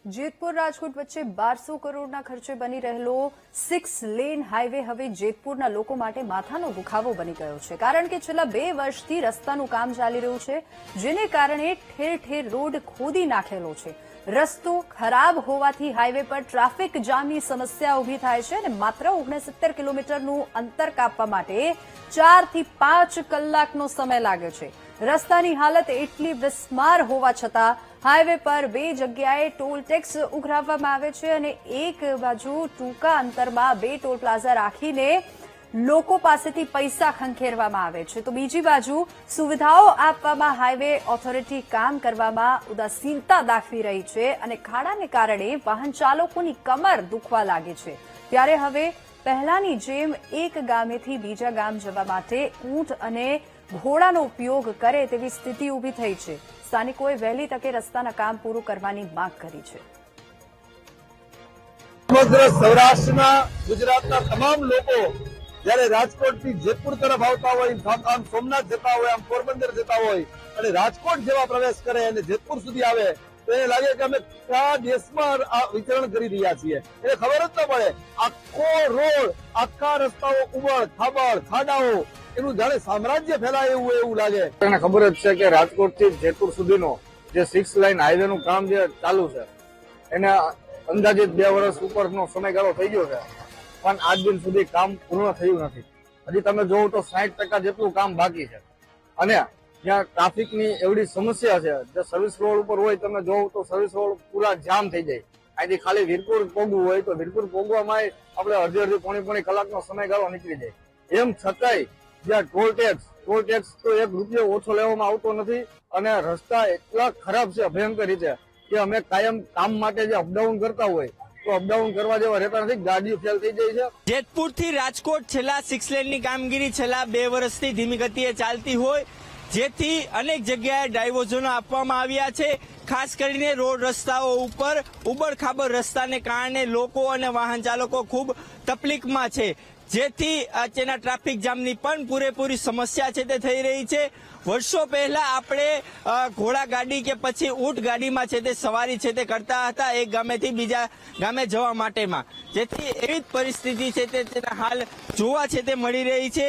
જેતપુર રાજકોટ વચ્ચે 1200 કરોડના ખર્ચે બની રહેલો 6 લેન હાઈવે હવે જેતપુરના લોકો માટે માથાનો દુખાવો બની ગયો છે, કારણ કે છેલ્લા 2 વર્ષથી રસ્તાનું કામ ચાલી રહ્યું છે, જેને કારણે ઠેર ઠેર રોડ ખોદી નાખેલો છે। રસ્તો ખરાબ હોવાથી હાઈવે પર ટ્રાફિક જામની સમસ્યા ઊભી થાય છે અને માત્ર 69 કિલોમીટરનું અંતર કાપવા માટે 4 થી 5 કલાકનો સમય લાગે છે। રસ્તાની હાલત એટલી બિસ્માર હોવા છતાં હાઈવે પર 2 જગ્યાએ ટોલ ટેક્સ ઉઘરાવવામાં આવે છે અને એક બાજુ ટૂંકા અંતરમાં 2 ટોલ પ્લાઝા રાખીને લોકો પાસેથી પૈસા ખંખેરવામાં આવે છે, તો બીજી બાજુ સુવિધાઓ આપવામાં હાઈવે ઓથોરિટી કામ કરવામાં ઉદાસીનતા દાખવી રહી છે અને ખાડાને કારણે વાહન ચાલકોની કમર દુખવા લાગી છે। ત્યારે હવે પહેલાની જેમ એક ગામેથી બીજા ગામ જવા માટે ઊંટ અને ઘોડાનો ઉપયોગ કરે તેવી સ્થિતિ ઊભી થઈ છે। સ્થાનિકોએ વહેલી તકે રસ્તાના કામ પૂરું કરવાની માંગ કરી છે। સમગ્ર સૌરાષ્ટ્રના ગુજરાતના તમામ લોકો જયારે રાજકોટથી જેતપુર તરફ આવતા હોય, આમ સોમનાથ જતા હોય, આમ પોરબંદર જતા હોય અને રાજકોટ જેવા પ્રવેશ કરે અને જેતપુર સુધી આવે તો એને લાગે કે અમે કયા દેશમાં વિચરણ કરી રહ્યા છીએ, એને ખબર જ ન પડે। આખો રોડ, આખા રસ્તાઓ ઉબડ ખાબડ, ખાડાઓ, એનું જાણે સામ્રાજ્ય ફેલાય એવું લાગે। એને ખબર જ છે કે રાજકોટ થી જેતપુર સુધીનો જે 6 લાઇન હાઈવે નું કામ જે ચાલુ છે એને અંદાજિત 2 વર્ષ ઉપરનો સમયગાળો થઈ ગયો છે, પણ આજ દિન સુધી કામ પૂર્ણ થયું નથી। હજી તમે જોવો તો 60% જેટલું કામ બાકી છે અને જ્યાં ટ્રાફિકની એવડી સમસ્યા છે, જે સર્વિસ રોડ ઉપર હોય તમે જોવો તો સર્વિસ રોડ પૂરા જામ થઈ જાય। અહીંથી ખાલી વીરપુર પોગવું હોય તો વીરપુર પોગવામાં આપણે અડધી પોણી કલાકનો સમયગાળો નીકળી જાય। એમ છતાંય જ્યાં ટોલ ટેક્સ તો 1 રૂપિયો ઓછો લેવામાં આવતો નથી અને રસ્તા એટલા ખરાબ છે ભયંકર રીતે કે અમે કાયમ કામ માટે જે અપડાઉન કરતા હોય તો અપડાઉન કરવા જેવા રહેતા નથી, ગાડીઓ ફેલ થઈ જાય છે। જેતપુર થી રાજકોટ છેલ્લા 6 લેનની કામગીરી છેલ્લા 2 વર્ષથી ધીમી ગતિએ ચાલતી હોય, જેથી અનેક જગ્યાએ ડાયવર્ઝનો આપવામાં આવ્યા છે। ખાસ કરીને રોડ રસ્તાઓ ઉપર ઉબડ-ખાબડ રસ્તાને કારણે લોકો અને વાહન ચાલકો ખૂબ તકલીફમાં છે, જેથી તેના ટ્રાફિક જામની પણ પૂરેપૂરી સમસ્યા છે તે થઈ રહી છે। વર્ષો પહેલા આપણે ઘોડા ગાડી કે પછી ઊંટ ગાડીમાં છે તે સવારી છે તે કરતા હતા એક ગામેથી બીજા ગામે જવા માટેમાં, જેથી એવી જ પરિસ્થિતિ છે તે હાલ જોવા છે તે મળી રહી છે।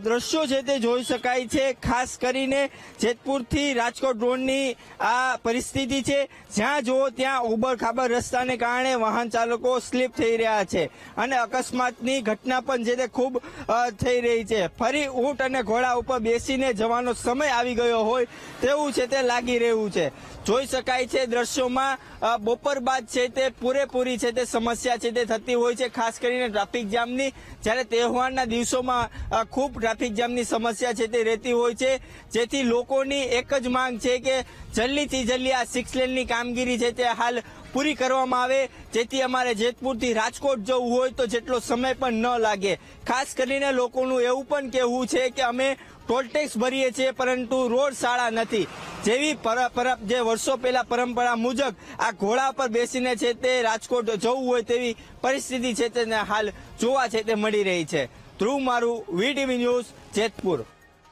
દ્રશ્યો છે તે જોઈ શકાય છે, ખાસ કરીને જેતપુરથી રાજકોટ રોડની આ પરિસ્થિતિ છે, જ્યાં જુઓ ત્યાં ઉબડ-ખાબડ રસ્તાને કારણે વાહન ચાલકો સ્લીપ થઈ રહ્યા છે અને અકસ્માતની ઘટના પણ છે તે ખૂબ થઈ રહી છે। ફરી ઊંટ અને ઘોડા ઉપર બેસીને જવાનો સમય આવી ગયો હોય તેવું છે તે લાગી રહ્યું છે। જોઈ શકાય છે દ્રશ્યોમાં બપોર બાદ છે તે પૂરેપૂરી છે તે સમસ્યા છે તે થતી હોય છે, ખાસ કરીને ટ્રાફિક જામની। જ્યારે તહેવારના દિવસોમાં ખૂબ ટ્રાફિક જામની સમસ્યા છે તે રહેતી હોય છે, જેથી લોકોની એક જ માંગ છે કે જલ્દીથી જલ્દી આ 6 લેનની કામગીરી છે તે હાલ પૂરી કરવામાં આવે, જેથી અમારે જેતપુરથી રાજકોટ જવું હોય તો જેટલો સમય પણ ન લાગે। ખાસ કરીને લોકોનું એવું પણ કહેવું છે કે અમે ટોલ ટેક્સ ભરીએ છીએ પરંતુ રોડ સારા નથી, જેવી જે વર્ષો પહેલા પરંપરા મુજબ આ ઘોડા પર બેસીને છે તે રાજકોટ જવું હોય તેવી પરિસ્થિતિ છે તેને હાલ જોવા છે તે મળી રહી છે। ધ્રુવ મારું, VTV ન્યૂઝ, જેતપુર।